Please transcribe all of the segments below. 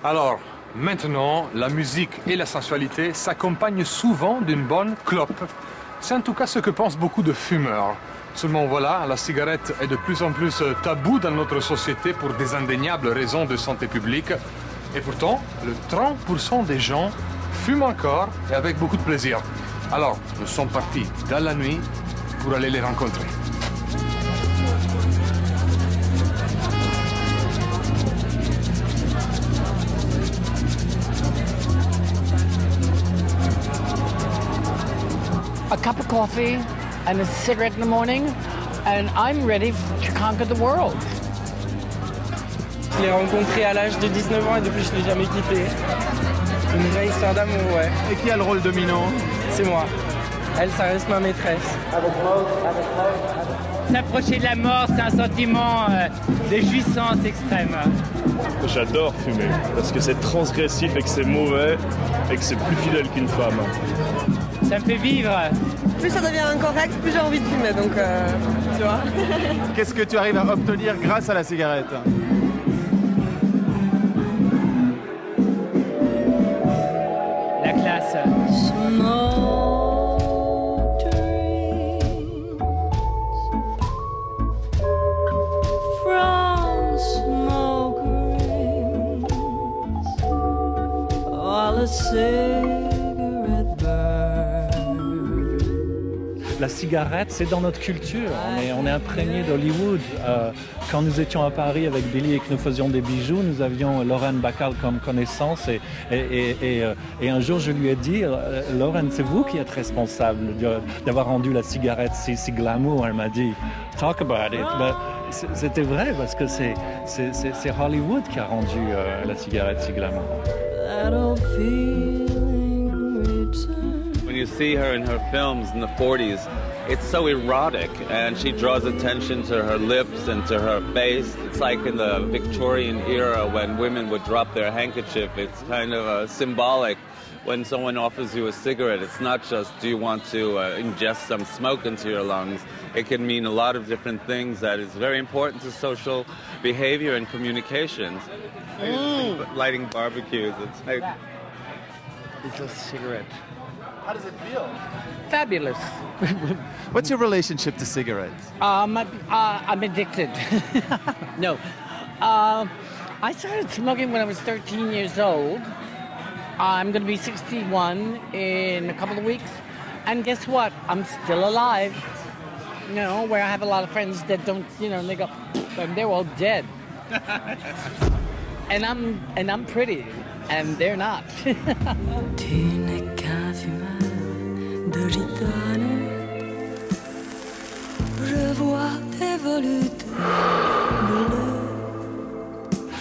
Alors, maintenant, la musique et la sensualité s'accompagnent souvent d'une bonne clope. C'est en tout cas ce que pensent beaucoup de fumeurs. Seulement voilà, la cigarette est de plus en plus taboue dans notre société pour des indéniables raisons de santé publique. Et pourtant, le 30% des gens fument encore et avec beaucoup de plaisir. Alors, nous sommes partis dans la nuit pour aller les rencontrer. A cup of coffee and a cigarette in the morning, and I'm ready to conquer the world. Je l'ai rencontrée à l'âge de 19 ans et depuis je ne l'ai jamais quittée. Une vraie histoire d'amour, ouais. Et qui a le rôle dominant? C'est moi. Elle, ça reste ma maîtresse. S'approcher de la mort, c'est un sentiment de jouissance extrême. J'adore fumer, parce que c'est transgressif et que c'est mauvais et que c'est plus fidèle qu'une femme. Ça me fait vivre. Plus ça devient incorrect, plus j'ai envie de fumer, donc tu vois. Qu'est-ce que tu arrives à obtenir grâce à la cigarette? La classe. La cigarette, c'est dans notre culture. On est imprégné d'Hollywood. Quand nous étions à Paris avec Billy et que nous faisions des bijoux, nous avions Lauren Bacall comme connaissance. Et un jour, je lui ai dit, Lauren, c'est vous qui êtes responsable d'avoir rendu la cigarette si glamour. Elle m'a dit, talk about it. Ben, c'était vrai parce que c'est Hollywood qui a rendu la cigarette si glamour. When you see her in her films in the 40s, it's so erotic and she draws attention to her lips and to her face. It's like in the Victorian era when women would drop their handkerchief. It's kind of symbolic. When someone offers you a cigarette, it's not just do you want to ingest some smoke into your lungs. It can mean a lot of different things that is very important to social behavior and communications. Lighting barbecues, it's like... It's a cigarette. How does it feel? Fabulous. What's your relationship to cigarettes? I'm addicted. No. I started smoking when I was 13 years old. I'm going to be 61 in a couple of weeks. And guess what? I'm still alive. You know, where I have a lot of friends that don't, you know, they go, and they're all dead. And I'm pretty, and they're not.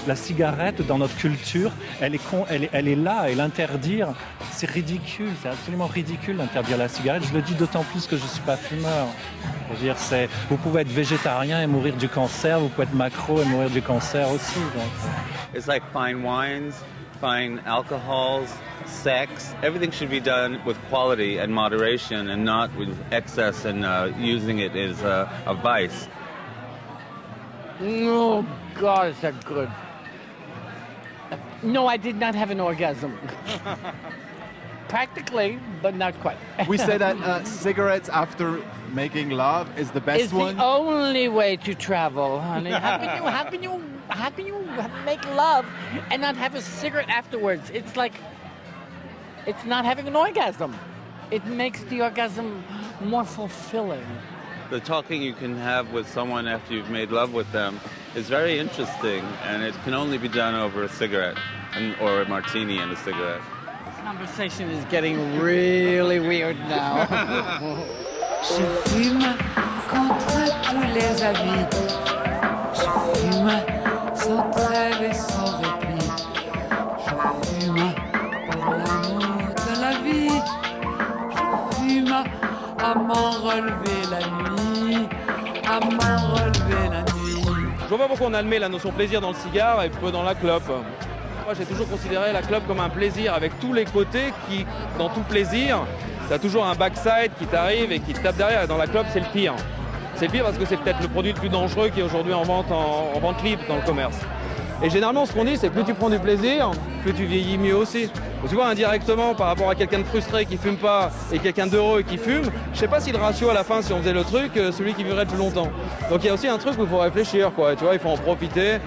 La cigarette, dans notre culture, elle est là, et l'interdire, c'est ridicule, c'est absolument ridicule d'interdire la cigarette. Je le dis d'autant plus que je ne suis pas fumeur. Je veux dire, vous pouvez être végétarien et mourir du cancer, vous pouvez être macro et mourir du cancer aussi. Donc. It's like fine wines, fine alcohols, sex. Everything should be done with quality and moderation and not with excess and using it as a vice. Oh, God, is that good. No, I did not have an orgasm. Practically, but not quite. We say that cigarettes after making love is the best It's one. the only way to travel, honey. How can you make love and not have a cigarette afterwards? It's like, it's not having an orgasm. It makes the orgasm more fulfilling. The talking you can have with someone after you've made love with them is very interesting, and it can only be done over a cigarette or a martini and a cigarette. This conversation is getting really weird now. Je fume contre tous les avis. Je fume sans trêve et sans répit. Je fume pour l'amour de la vie. Je fume à m'en relever la nuit. À m'en relever la nuit. Je vois pas pourquoi on admet la notion plaisir dans le cigare et peu dans la clope. Moi, j'ai toujours considéré la clope comme un plaisir avec tous les côtés qui, dans tout plaisir, t'as toujours un backside qui t'arrive et qui te tape derrière. Et dans la clope, c'est le pire. C'est le pire parce que c'est peut-être le produit le plus dangereux qui est aujourd'hui en vente libre dans le commerce. Et généralement, ce qu'on dit, c'est que plus tu prends du plaisir, plus tu vieillis mieux aussi. Donc, tu vois, indirectement, par rapport à quelqu'un de frustré qui fume pas et quelqu'un d'heureux qui fume, je sais pas si le ratio à la fin, si on faisait le truc, celui qui vivrait plus longtemps. Donc il y a aussi un truc où il faut réfléchir, quoi. Tu vois, il faut en profiter.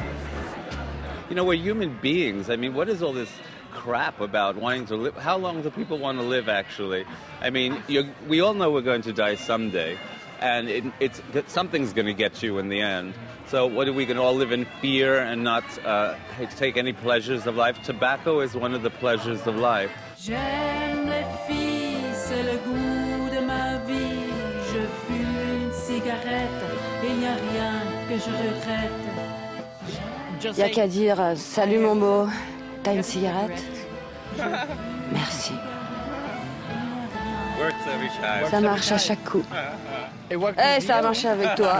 You know, we're human beings. I mean, what is all this crap about wanting to live? How long do people want to live, actually? I mean, we all know we're going to die someday, and something's going to get you in the end. So what are we going to all live in fear and not take any pleasures of life? Tobacco is one of the pleasures of life. J'aime les filles, c'est le goût de ma vie. Je fume une cigarette, il n'y a rien que je regrette. Y a qu'à dire salut mon beau, t'as une cigarette? Merci. Works every time. Ça marche à chaque coup. Eh, ça a marché avec toi.